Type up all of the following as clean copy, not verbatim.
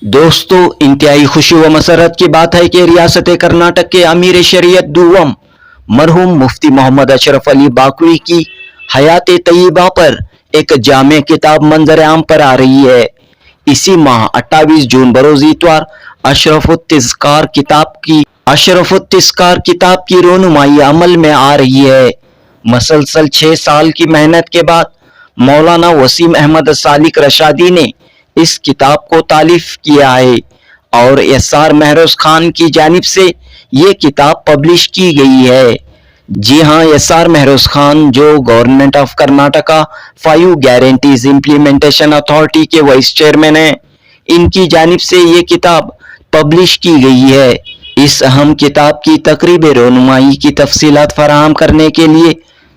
दोस्तों, इंतहाई खुशी व मसरत की बात है कि रियासत कर्नाटक के अमीर शरीयत दुवम मरहूम मुफ्ती मोहम्मद अशरफ अली बाकवी की हयात तय्यबा पर एक जामे किताब मंजर आम पर आ रही है। इसी माह 28 जून बरोज इतवार अशरफुत्तिस्कार किताब की रोनुमाई अमल में आ रही है। मसलसल 6 साल की मेहनत के बाद मौलाना वसीम अहमद सालिक रशादी ने इस किताब को तालीफ किया है और एसआर महरोज खान की जानिब से ये किताब पब्लिश की गई है। जी हाँ, एसआर महरोज खान जो government of Karnataka 5 guarantees implementation authority के वाइस चेयरमैन हैं, इनकी जानिब से ये किताब पब्लिश की गई है। इस अहम किताब की तकरीब रोनुमाई की तफसीलात फराहम करने के लिए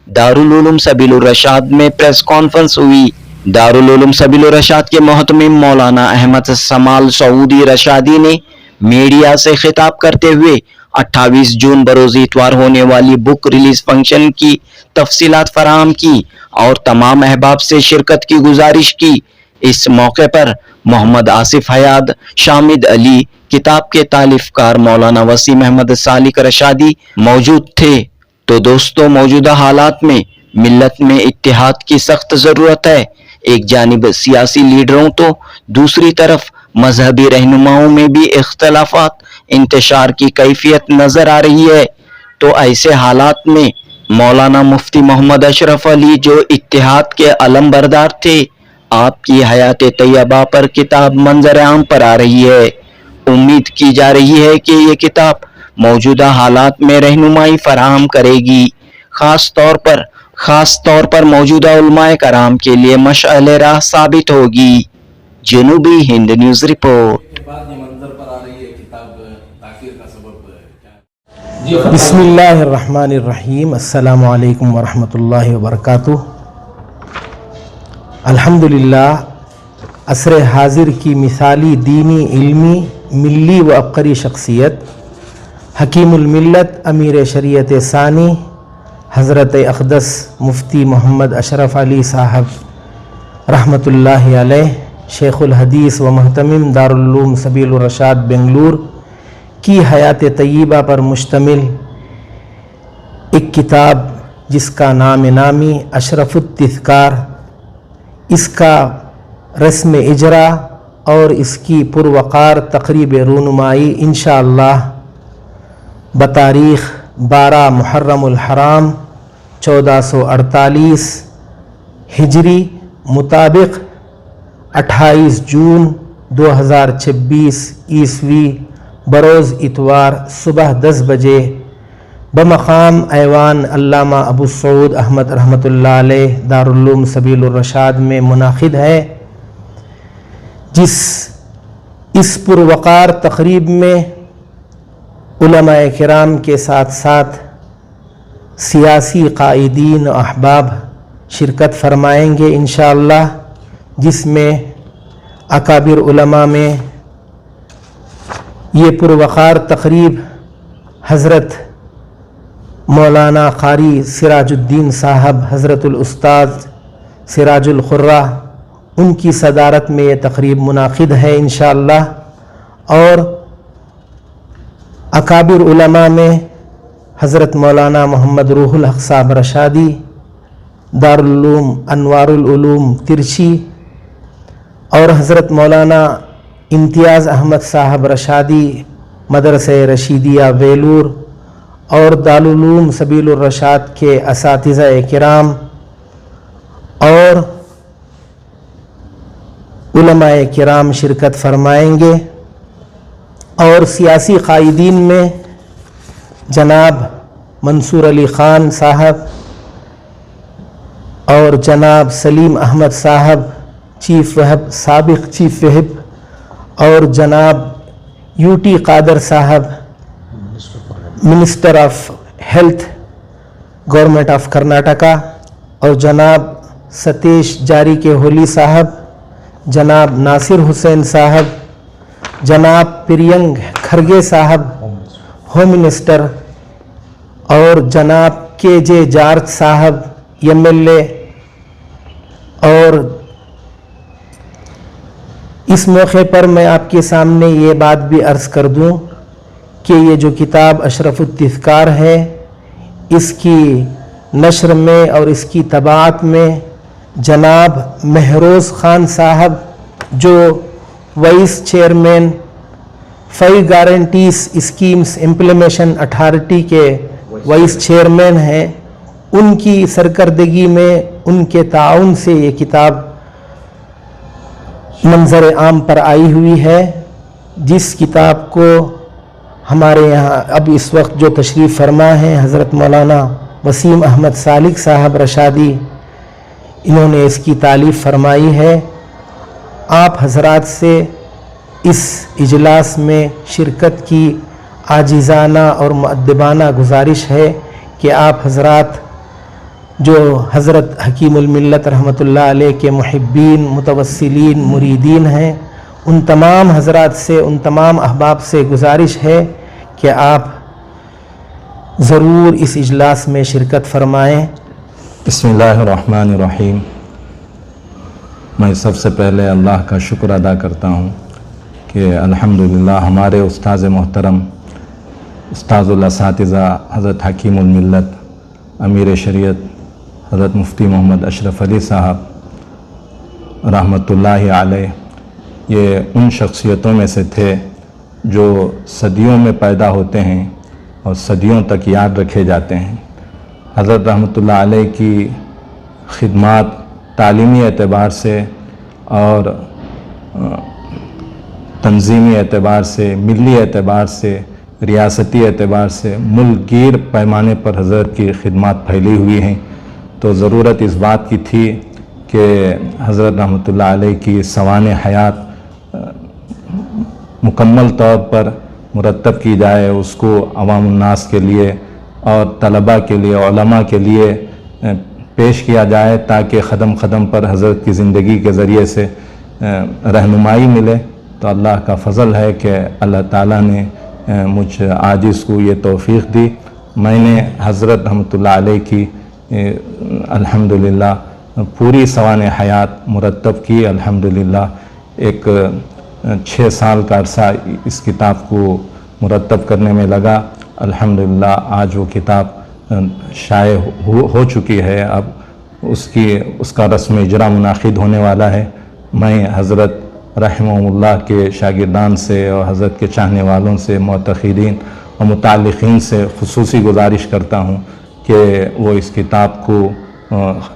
दारुल उलूम सबीलुर रशाद में प्रेस कॉन्फ्रेंस हुई। दारुल उलूम सबीलुर रशाद के मोहतमिम मौलाना अहमद समाल सऊदी रशादी ने मीडिया से खिताब करते हुए 28 जून बरोज इतवार होने वाली बुक रिलीज फंक्शन की तफसीलात फराहम की और तमाम अहबाब से शिरकत की गुजारिश की। इस मौके पर मोहम्मद आसिफ हयाद, शामिद अली, किताब के तालिफकार मौलाना वसीम अहमद सालिक रशादी मौजूद थे। तो दोस्तों, मौजूदा हालात में मिल्लत में इत्तेहाद की सख्त ज़रूरत है। एक जानिब सियासी लीडरों तो दूसरी तरफ मजहबी रहनुमाओं में भी इख्तलाफात इंतशार की कैफियत नजर आ रही है। तो ऐसे हालात में मौलाना मुफ्ती मोहम्मद अशरफ अली जो इत्तेहाद के अलम बरदार थे, आपकी हयात तैयबा पर किताब मंजर आम पर आ रही है। उम्मीद की जा रही है कि ये किताब मौजूदा हालात में रहनुमाई फराहम करेगी, खास तौर पर मौजूदा उलमाए कराम के लिए मशअल राह साबित होगी। जनूबी हिंद न्यूज़ रिपोर्ट। बिस्मिल्लाहिर्रहमानिर्रहीम। अस्सलामु अलैकुम वरहमतुल्लाहि वबरकातुह। अल्हम्दुलिल्लाह असर हाजिर की मिसाली दीनी, इल्मी, मिल्ली व अबकरी शख्सियत हकीमुल मिल्लत अमीर शरीयत सानी हज़रत अक़दस मुफ्ती मोहम्मद अशरफ अली साहब रहमतुल्लाहि अलैह शेखुल हदीस व मुहतमिम दारुल उलूम सबीलुर रशाद बेंगलुरु की हयात तय्यबा पर मुश्तमिल एक किताब जिसका नाम नामी अशरफुत्तिस्कार, इसका रस्म इजरा और इसकी पुरवकार तकरीब रूनुमाई इंशाअल्लाह बतारीख़ 12 मुहर्रमुल हराम 1448 हिजरी मुताबिक 28 जून 2026 ईस्वी बरोज़ इतवार सुबह 10 बजे बमकाम ऐवान अल्लामा अबू सऊद अहमद रहमतुल्लाह अलैह दारुल उलूम सबीलुर रशाद में मुनाकिद है। इस पुरवकार तकरीब में उलमाए किराम के साथ साथ सियासी कायदीन और अहबाब शिरकत फरमाएंगे इंशाअल्लाह, जिसमें अकाबिर उलमा में ये पुरवकार तकरीब हज़रत मौलाना कारी सिराजुद्दीन साहब, हज़रतुल उस्ताद सिराजुल खुर्रा, उनकी सदारत में ये तकरीब मुनाकिद है इंशाअल्लाह। और अकाबिर उलमा में हज़रत मौलाना मोहम्मद रूहुल हक़ साहब रशादी दारुल उलूम अनवारुल उलूम तिरछी और हज़रत मौलाना इम्तियाज़ अहमद साहब रशादी मदरसे रशीदिया वेलूर और दारुल उलूम सबीलुर रशाद के असातिज़ा किराम और उलमाए किराम शिरकत फरमाएंगे। और सियासी कायदीन में जनाब मंसूर अली ख़ान साहब और जनाब सलीम अहमद साहब चीफ वहब, साबिक़ चीफ वहब, और जनाब यूटी कादर साहब minister of health government of Karnataka, और जनाब सतीश जारी के होली साहब, जनाब नासिर हुसैन साहब, जनाब प्रियंक खरगे साहब होम मिनिस्टर, और जनाब के जार्ज साहब MLA, और اس موقع پر میں آپ کے سامنے یہ بات بھی عرض کر دوں کہ یہ جو کتاب اشرف التذکار ہے، اس کی نشر میں اور اس کی طباعت میں جناب مہروز خان صاحب جو vice chairman 5 guarantees schemes implementation authority کے وائس چیئرمین ہیں، ان کی سرکردگی میں، ان کے تعاون سے یہ کتاب منظر عام پر آئی ہوئی ہے، جس کتاب کو ہمارے یہاں اب اس وقت جو تشریف فرما ہیں حضرت مولانا وسیم احمد سالک صاحب رشادی، انہوں نے اس کی تالیف فرمائی ہے۔ آپ حضرات سے اس اجلاس میں شرکت کی عاجزانہ اور مؤدبانہ گزارش ہے کہ آپ حضرات جو حضرت حکیم الملت رحمۃ اللہ علیہ کے محبین، متوسلین، مریدین ہیں، ان تمام حضرات سے، ان تمام احباب سے گزارش ہے کہ آپ ضرور اس اجلاس میں شرکت فرمائیں۔ بسم اللہ الرحمن الرحیم۔ میں سب سے پہلے اللہ کا شکر ادا کرتا ہوں کہ الحمدللہ ہمارے استاذ محترم، استاذ الاساتذہ حضرت حکیم الملت امیر شریعت حضرت مفتی محمد اشرف علی صاحب رحمۃ اللہ علیہ، یہ ان شخصیتوں میں سے تھے جو صدیوں میں پیدا ہوتے ہیں اور صدیوں تک یاد رکھے جاتے ہیں۔ حضرت رحمۃ اللہ علیہ کی خدمات تعلیمی اعتبار سے اور تنظیمی اعتبار سے، ملی اعتبار سے، ریاستی اعتبار سے ملک گیر پیمانے پر حضرت کی خدمات پھیلی ہوئی ہیں، تو ضرورت اس بات کی تھی کہ حضرت رحمۃ اللہ علیہ کی سوانح حیات مکمل طور پر مرتب کی جائے، اس کو عوام الناس کے لیے اور طلباء کے لیے، علماء کے لیے پیش کیا جائے، تاکہ قدم قدم پر حضرت کی زندگی کے ذریعے سے رہنمائی ملے۔ تو اللہ کا فضل ہے کہ اللہ تعالیٰ نے مجھ عاجز کو یہ توفیق دی۔ میں نے حضرت رحمۃ اللہ علیہ کی الحمدللہ پوری سوانح حیات مرتب کی۔ الحمدللہ ایک 6 سال کا عرصہ اس کتاب کو مرتب کرنے میں لگا۔ الحمدللہ آج وہ کتاب شائع ہو چکی ہے، اب اس کا رسم اجرا منعقد ہونے والا ہے۔ میں حضرت رحمہ اللہ کے شاگردان سے اور حضرت کے چاہنے والوں سے، معتقدین اور متعلقین سے خصوصی گزارش کرتا ہوں کہ وہ اس کتاب کو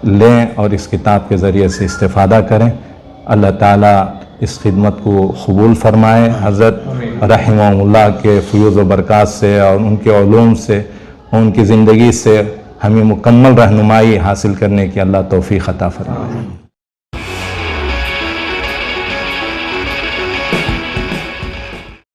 لیں اور اس کتاب کے ذریعے سے استفادہ کریں۔ اللہ تعالیٰ اس خدمت کو قبول فرمائے۔ حضرت رحمہ اللہ کے فیوز و برکات سے اور ان کے علوم سے اور ان کی زندگی سے ہمیں مکمل رہنمائی حاصل کرنے کی اللہ توفیق عطا فرمائے۔